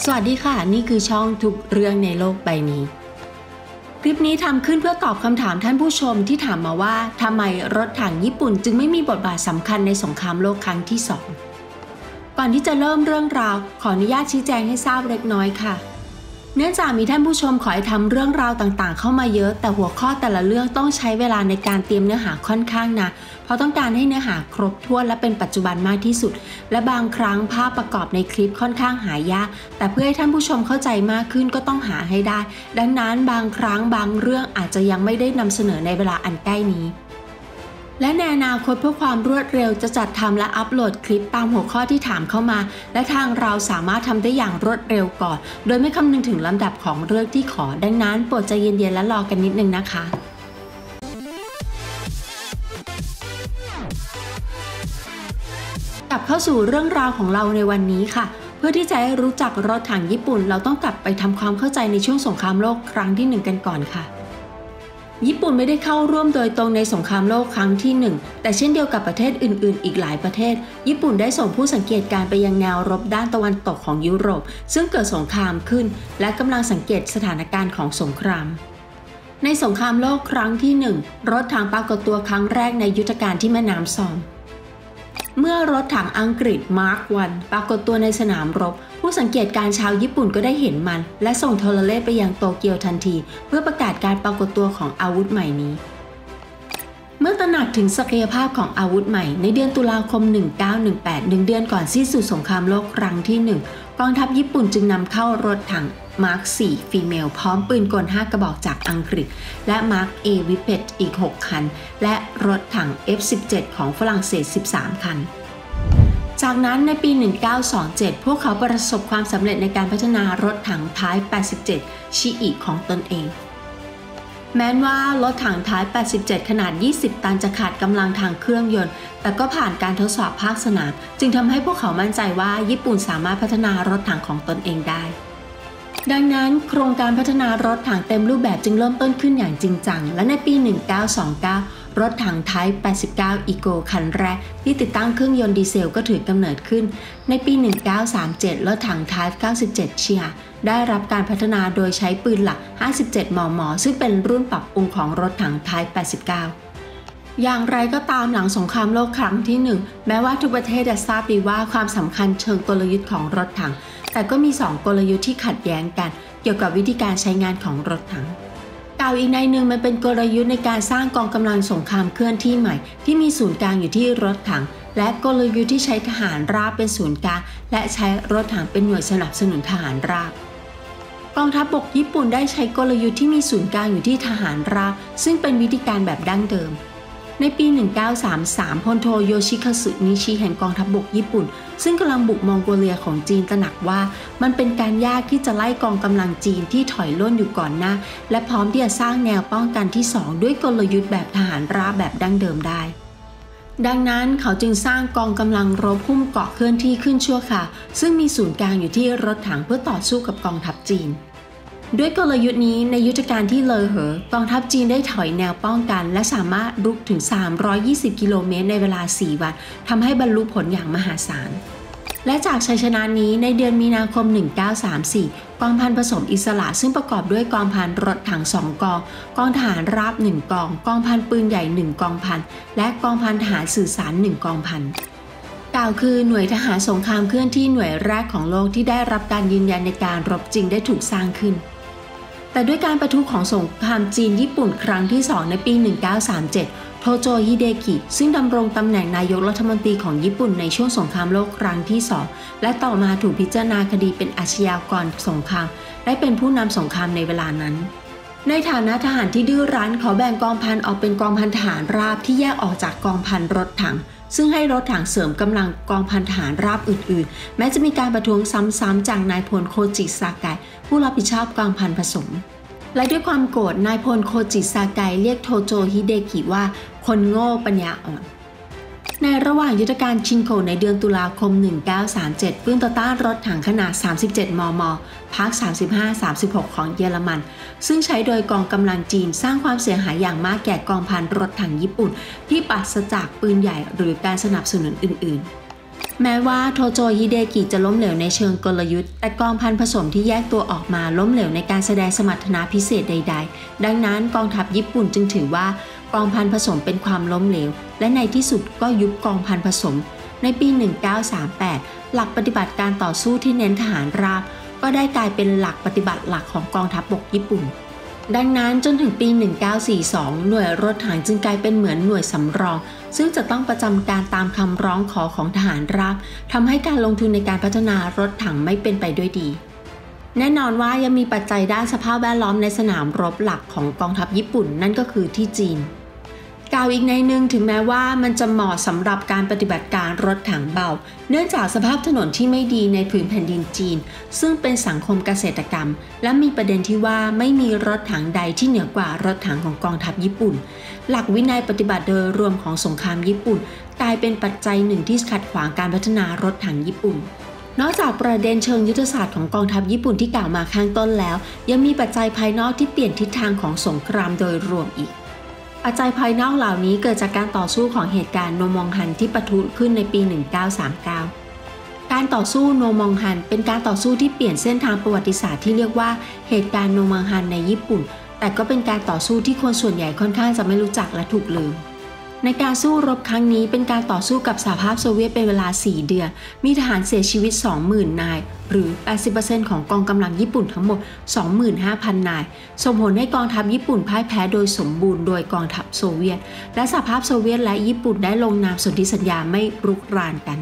สวัสดีค่ะนี่คือช่องทุกเรื่องในโลกใบนี้คลิปนี้ทำขึ้นเพื่อตอบคำถามท่านผู้ชมที่ถามมาว่าทำไมรถถังญี่ปุ่นจึงไม่มีบทบาทสำคัญในสงครามโลกครั้งที่2ก่อนที่จะเริ่มเรื่องราวขออนุญาตชี้แจงให้ทราบเล็กน้อยค่ะเนื่องจากมีท่านผู้ชมขอให้ทำเรื่องราวต่างๆเข้ามาเยอะแต่หัวข้อแต่ละเรื่องต้องใช้เวลาในการเตรียมเนื้อหาค่อนข้างนะเพราะต้องการให้เนื้อหาครบถ้วนและเป็นปัจจุบันมากที่สุดและบางครั้งภาพประกอบในคลิปค่อนข้างหายากแต่เพื่อให้ท่านผู้ชมเข้าใจมากขึ้นก็ต้องหาให้ได้ดังนั้นบางครั้งบางเรื่องอาจจะยังไม่ได้นำเสนอในเวลาอันใกล้นี้และในอนาคตเพื่อความรวดเร็วจะจัดทำและอัปโหลดคลิปตามหัวข้อที่ถามเข้ามาและทางเราสามารถทำได้อย่างรวดเร็วก่อนโดยไม่คำนึงถึงลำดับของเรื่องที่ขอดังนั้นโปรดใจเย็นๆและรอกันนิดนึงนะคะกลับเข้าสู่เรื่องราวของเราในวันนี้ค่ะเพื่อที่จะให้รู้จักรถถังญี่ปุ่นเราต้องกลับไปทำความเข้าใจในช่วงสงครามโลกครั้งที่1กันก่อนค่ะญี่ปุ่นไม่ได้เข้าร่วมโดยตรงในสงครามโลกครั้งที่1แต่เช่นเดียวกับประเทศอื่นๆอีกหลายประเทศญี่ปุ่นได้ส่งผู้สังเกตการไปยังแนวรบด้านตะวันตกของยุโรปซึ่งเกิดสงครามขึ้นและกำลังสังเกตสถานการณ์ของสงครามในสงครามโลกครั้งที่1รถถังปรากฏตัวครั้งแรกในยุทธการที่แม่น้ำซอมเมื่อรถถังอังกฤษมาร์ค 1ปรากฏตัวในสนามรบผู้สังเกตการชาวญี่ปุ่นก็ได้เห็นมันและส่งโทรเลขไปยังโตเกียวทันทีเพื่อประกาศการปรากฏตัวของอาวุธใหม่นี้เมื่อตระหนักถึงศักยภาพของอาวุธใหม่ในเดือนตุลาคม1918 1เดือนก่อนสิ้นสุดสงครามโลกครั้งที่1กองทัพญี่ปุ่นจึงนำเข้ารถถังมาร์ค 4 ฟีเมลพร้อมปืนกล5กระบอกจากอังกฤษและมาร์ค A วิเพตอีก6คันและรถถัง F-17 ของฝรั่งเศส13คันจากนั้นในปี1927พวกเขาประสบความสำเร็จในการพัฒนารถถัง Type 87 ชิอิของตนเองแม้ว่ารถถัง Type 87 ขนาด20ตันจะขาดกำลังทางเครื่องยนต์แต่ก็ผ่านการทดสอบภาคสนามจึงทำให้พวกเขามั่นใจว่าญี่ปุ่นสามารถพัฒนารถถังของตนเองได้ดังนั้นโครงการพัฒนารถถังเต็มรูปแบบจึงเริ่มต้นขึ้นอย่างจริงจังและในปี1929รถถัง Type 89 Eagle คันแรกที่ติดตั้งเครื่องยนต์ดีเซลก็ถือกำเนิดขึ้นในปี1937รถถัง Type 97 เชียได้รับการพัฒนาโดยใช้ปืนหลัก57 มม.ซึ่งเป็นรุ่นปรับปรุงของรถถัง Type 89อย่างไรก็ตามหลังสงครามโลกครั้งที่1แม้ว่าทุกประเทศจะทราบดีว่าความสำคัญเชิงกลยุทธ์ของรถถังแต่ก็มี2กลยุทธ์ที่ขัดแย้งกันเกี่ยวกับวิธีการใช้งานของรถถังกล่าวอีกในหนึ่งมันเป็นกลยุทธ์ในการสร้างกองกำลังสงครามเคลื่อนที่ใหม่ที่มีศูนย์กลางอยู่ที่รถถังและกลยุทธ์ที่ใช้ทหารราบเป็นศูนย์กลางและใช้รถถังเป็นหน่วยสนับสนุนทหารราบกองทัพบกญี่ปุ่นได้ใช้กลยุทธ์ที่มีศูนย์กลางอยู่ที่ทหารราบซึ่งเป็นวิธีการแบบดั้งเดิมในปี1933พลโทโยชิคาสึนิชิแห่งกองทัพบกญี่ปุ่นซึ่งกำลังบุกมองโกเลียของจีนตระหนักว่ามันเป็นการยากที่จะไล่กองกำลังจีนที่ถอยล่นอยู่ก่อนหน้าและพร้อมที่จะสร้างแนวป้องกันที่2ด้วยกลยุทธ์แบบทหารราบแบบดั้งเดิมได้ดังนั้นเขาจึงสร้างกองกำลังรบหุ้มเกาะเคลื่อนที่ขึ้นชั่วคราวซึ่งมีศูนย์กลางอยู่ที่รถถังเพื่อต่อสู้กับกองทัพจีนด้วยกลยุทธ์นี้ในยุทธการที่เลอเหอกองทัพจีนได้ถอยแนวป้องกันและสามารถรุกถึง320กิโลเมตรในเวลา4วันทำให้บรรลุผลอย่างมหาศาลและจากชัยชนะนี้ในเดือนมีนาคม1934กองพันผสมอิสระซึ่งประกอบด้วยกองพันรถถัง2กองกองทหารราบ1กองกองพันปืนใหญ่1กองพันและกองพันทหารสื่อสาร1กองพันกล่าวคือหน่วยทหารสงครามเคลื่อนที่หน่วยแรกของโลกที่ได้รับการยืนยันในการรบจริงได้ถูกสร้างขึ้นแต่ด้วยการประทุของสงครามจีนญี่ปุ่นครั้งที่2ในปี1937โทโจฮิเดกิซึ่งดำรงตำแหน่งนายกรัฐมนตรีของญี่ปุ่นในช่วงสงครามโลกครั้งที่2และต่อมาถูกพิจารณาคดีเป็นอาชญากรสงครามและเป็นผู้นำสงครามในเวลานั้นในฐานะทหารที่ดื้อรั้นเขาแบ่งกองพันออกเป็นกองพันทหารราบที่แยกออกจากกองพันรถถังซึ่งให้รถถังเสริมกำลังกองพันทหารราบอื่นๆแม้จะมีการประท้วงซ้ำๆจากนายพลโคจิซากะผู้รับผิดชอบกองพันผสมและด้วยความโกรธนายพลโคจิซากะเรียกโทโจฮิเดกิว่าคนโง่ปัญญาอ่อน ในระหว่างยุทธการชินโกในเดือนตุลาคม1937ปืนต่อต้านรถถังขนาด37 มม. ภาค 35-36 ของเยอรมันซึ่งใช้โดยกองกำลังจีนสร้างความเสียหายอย่างมากแก่กองพันรถถังญี่ปุ่นที่ปราศจากปืนใหญ่หรือการสนับสนุนอื่นๆ แม้ว่าโทโจฮิเดกิจะล้มเหลวในเชิงกลยุทธ์แต่กองพันผสมที่แยกตัวออกมาล้มเหลวในการแสดงสมรรถนะพิเศษใดๆดังนั้นกองทัพญี่ปุ่นจึงถือว่ากองพันผสมเป็นความล้มเหลวและในที่สุดก็ยุบกองพันผสมในปี 1938 หลักปฏิบัติการต่อสู้ที่เน้นทหารราบก็ได้กลายเป็นหลักปฏิบัติหลักของกองทัพบกญี่ปุ่นดังนั้นจนถึงปี 1942 หน่วยรถถังจึงกลายเป็นเหมือนหน่วยสำรองซึ่งจะต้องประจำการตามคำร้องขอของทหารราบทำให้การลงทุนในการพัฒนารถถังไม่เป็นไปด้วยดีแน่นอนว่ายังมีปัจจัยด้านสภาพแวดล้อมในสนามรบหลักของกองทัพญี่ปุ่นนั่นก็คือที่จีนกล่าวอีกในหนึ่งถึงแม้ว่ามันจะเหมาะสำหรับการปฏิบัติการรถถังเบาเนื่องจากสภาพถนนที่ไม่ดีในผืนแผ่นดินจีนซึ่งเป็นสังคมเกษตรกรรมและมีประเด็นที่ว่าไม่มีรถถังใดที่เหนือกว่ารถถังของกองทัพญี่ปุ่นหลักวินัยปฏิบัติโดยรวมของสงครามญี่ปุ่นกลายเป็นปัจจัยหนึ่งที่ขัดขวางการพัฒนารถถังญี่ปุ่นนอกจากประเด็นเชิงยุทธศาสตร์ของกองทัพญี่ปุ่นที่กล่าวมาข้างต้นแล้วยังมีปัจจัยภายนอกที่เปลี่ยนทิศทางของสงครามโดยรวมอีกปัจจัยภายนอกเหล่านี้เกิดจากการต่อสู้ของเหตุการณ์โนมองฮันที่ปะทุขึ้นในปี 1939 การต่อสู้โนมองฮันเป็นการต่อสู้ที่เปลี่ยนเส้นทางประวัติศาสตร์ที่เรียกว่าเหตุการณ์โนมองฮันในญี่ปุ่นแต่ก็เป็นการต่อสู้ที่คนส่วนใหญ่ค่อนข้างจะไม่รู้จักและถูกลืมในการสู้รบครั้งนี้เป็นการต่อสู้กับสหภาพโซเวียตเป็นเวลา 4 เดือนมีทหารเสียชีวิต 20,000 นายหรือ 80% ของกองกำลังญี่ปุ่นทั้งหมด 25,000 นายส่งผลให้กองทัพญี่ปุ่นพ่ายแพ้โดยสมบูรณ์โดยกองทัพโซเวียตและสหภาพโซเวียตและญี่ปุ่นได้ลงนามสนธิสัญญาไม่รุกรานกัน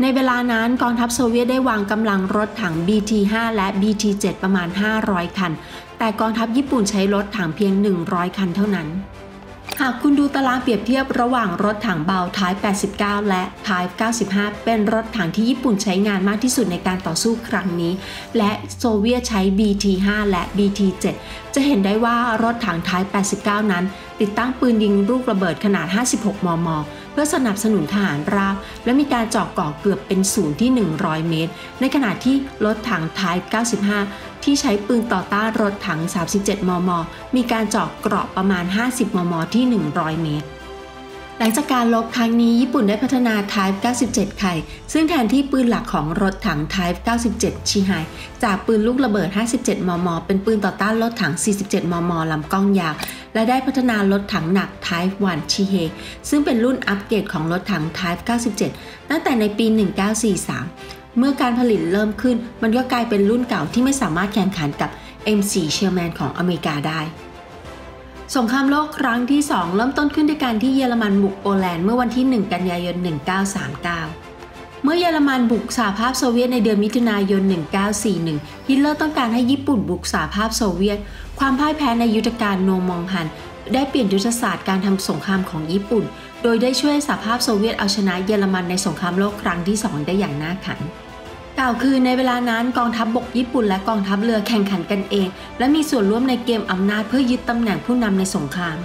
ในเวลานั้นกองทัพโซเวียตได้วางกำลังรถถัง BT-5 และ BT-7 ประมาณ 500 คันแต่กองทัพญี่ปุ่นใช้รถถังเพียง 100 คันเท่านั้นหากคุณดูตารางเปรียบเทียบระหว่างรถถังเบา Type 89 และ Type 95 เป็นรถถังที่ญี่ปุ่นใช้งานมากที่สุดในการต่อสู้ครั้งนี้และโซเวียตใช้ BT-5 และ BT-7 จะเห็นได้ว่ารถถัง Type 89 นั้นติดตั้งปืนยิงลูกระเบิดขนาด 56 มม. เพื่อสนับสนุนทหารราบและมีการเจาะเกาะเกือบเป็นศูนย์ที่ 100 เมตรในขณะที่รถถัง Type 95 ที่ใช้ปืนต่อต้านรถถัง 37 มม. มีการเจาะเกราะประมาณ 50 มม. ที่ 100 เมตรหลังจากการรบครั้งนี้ญี่ปุ่นได้พัฒนา Type 97 ไข่ซึ่งแทนที่ปืนหลักของรถถัง Type 97 ชิไฮจากปืนลูกระเบิด 57 มม. เป็นปืนต่อต้านรถถัง 47 มม. ลำกล้องยาวและได้พัฒนารถถังหนัก Type 1 ชิเฮซึ่งเป็นรุ่นอัปเกรดของรถถัง Type 97 ตั้งแต่ในปี 1943 เมื่อการผลิตเริ่มขึ้นมันก็กลายเป็นรุ่นเก่าที่ไม่สามารถแข่งขันกับ M4 Sherman ของอเมริกาได้สงครามโลกครั้งที่ 2 เริ่มต้นขึ้นด้วยการที่เยอรมันบุกโปแลนด์เมื่อวันที่ 1 กันยายน 1939 เมื่อเยอรมันบุกสหภาพโซเวียตในเดือนมิถุนายน 1941 ฮิตเลอร์ต้องการให้ญี่ปุ่นบุกสหภาพโซเวียตความพ่ายแพ้ในยุทธการโนมองฮันได้เปลี่ยนยุทธศาสตร์การทำสงครามของญี่ปุ่นโดยได้ช่วยสหภาพโซเวียตเอาชนะเยอรมันในสงครามโลกครั้งที่ 2 ได้อย่างน่าขันกล่าวคือในเวลานั้นกองทัพบกญี่ปุ่นและกองทัพเรือแข่งขันกันเองและมีส่วนร่วมในเกมอำนาจเพื่อยึดตำแหน่งผู้นำในสงคราม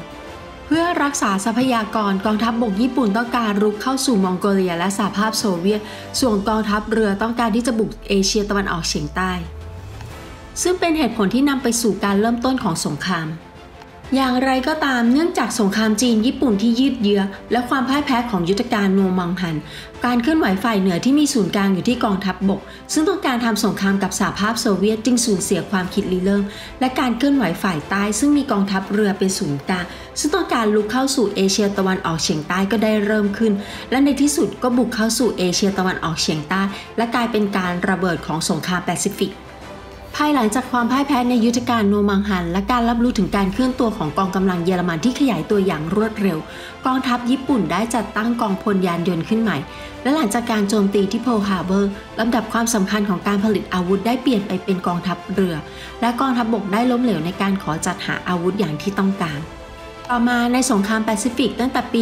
เพื่อรักษาทรัพยากรกองทัพบกญี่ปุ่นต้องการรุกเข้าสู่มองโกเลียและสหภาพโซเวียตส่วนกองทัพเรือต้องการที่จะบุกเอเชียตะวันออกเฉียงใต้ซึ่งเป็นเหตุผลที่นำไปสู่การเริ่มต้นของสงครามอย่างไรก็ตามเนื่องจากสงครามจีนญี่ปุ่นที่ยืดเยื้อและความพ่ายแพ้ของยุทธการโนมองฮันการเคลื่อนไหวฝ่ายเหนือที่มีศูนย์กลางอยู่ที่กองทัพบกซึ่งต้องการทำสงครามกับสหภาพโซเวียตจึงสูญเสียความคิดริเริ่มและการเคลื่อนไหวฝ่ายใต้ซึ่งมีกองทัพเรือเป็นศูนย์กลางซึ่งต้องการลุกเข้าสู่เอเชียตะวันออกเฉียงใต้ก็ได้เริ่มขึ้นและในที่สุดก็บุกเข้าสู่เอเชียตะวันออกเฉียงใต้และกลายเป็นการระเบิดของสงครามแปซิฟิกภายหลังจากความพ่ายแพ้ในยุทธการโนมองฮันและการรับรู้ถึงการเคลื่อนตัวของกองกำลังเยอรมันที่ขยายตัวอย่างรวดเร็วกองทัพญี่ปุ่นได้จัดตั้งกองพลยานยนต์ขึ้นใหม่และหลังจากการโจมตีที่เพิร์ลฮาร์เบอร์ลำดับความสำคัญของการผลิตอาวุธได้เปลี่ยนไปเป็นกองทัพเรือและกองทัพบกได้ล้มเหลวในการขอจัดหาอาวุธอย่างที่ต้องการต่อมาในสงครามแปซิฟิกตั้งแต่ปี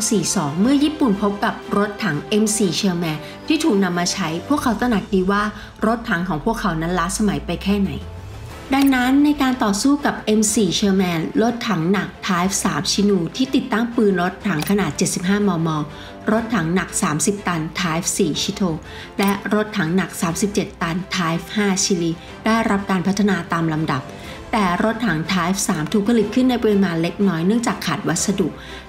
1942 เมื่อญี่ปุ่นพบกับรถถัง M4 Sherman ที่ถูกนำมาใช้พวกเขาตระหนักดีว่ารถถังของพวกเขานั้นล้าสมัยไปแค่ไหน ดังนั้นในการต่อสู้กับ M4 Sherman รถถังหนัก Type 3 Chinook ที่ติดตั้งปืนรถถังขนาด 75 มม. รถถังหนัก 30 ตัน Type 4 Chito และรถถังหนัก 37 ตัน Type 5 Chili ได้รับการพัฒนาตามลำดับแต่รถถัง Type 3 ถูกผลิตขึ้นในปริมาณเล็กน้อยเนื่องจากขาดวัสดุ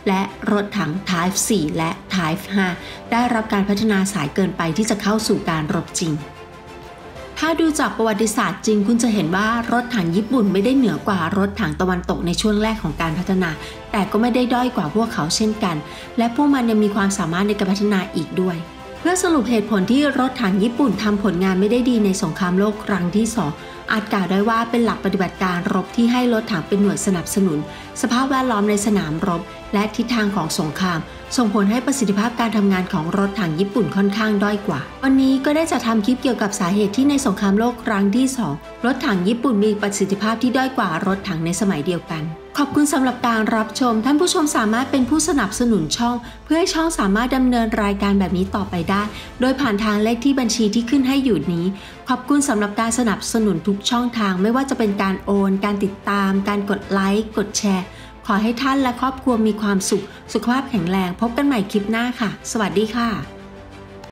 และรถถัง Type 4 และ Type 5 ได้รับการพัฒนาสายเกินไปที่จะเข้าสู่การรบจริงถ้าดูจากประวัติศาสตร์จริงคุณจะเห็นว่ารถถังญี่ปุ่นไม่ได้เหนือกว่ารถถังตะวันตกในช่วงแรกของการพัฒนาแต่ก็ไม่ได้ด้อยกว่าพวกเขาเช่นกันและพวกมันยังมีความสามารถในการพัฒนาอีกด้วยเพื่อสรุปเหตุผลที่รถถังญี่ปุ่นทำผลงานไม่ได้ดีในสงครามโลกครั้งที่ 2อาจกล่าวได้ว่าเป็นหลักปฏิบัติการรบที่ให้รถถังเป็นหน่วยสนับสนุนสภาพแวดล้อมในสนามรบและทิศทางของสงครามส่งผลให้ประสิทธิภาพการทำงานของรถถังญี่ปุ่นค่อนข้างด้อยกว่าวันนี้ก็ได้จะทำคลิปเกี่ยวกับสาเหตุที่ในสงครามโลกครั้งที่ 2รถถังญี่ปุ่นมีประสิทธิภาพที่ด้อยกว่ารถถังในสมัยเดียวกันขอบคุณสำหรับการรับชมท่านผู้ชมสามารถเป็นผู้สนับสนุนช่องเพื่อให้ช่องสามารถดำเนินรายการแบบนี้ต่อไปได้โดยผ่านทางเลขที่บัญชีที่ขึ้นให้อยู่นี้ขอบคุณสำหรับการสนับสนุนทุกช่องทางไม่ว่าจะเป็นการโอนการติดตามการกดไลค์กดแชร์ขอให้ท่านและครอบครัวมีความสุขสุขภาพแข็งแรงพบกันใหม่คลิปหน้าค่ะสวัสดีค่ะ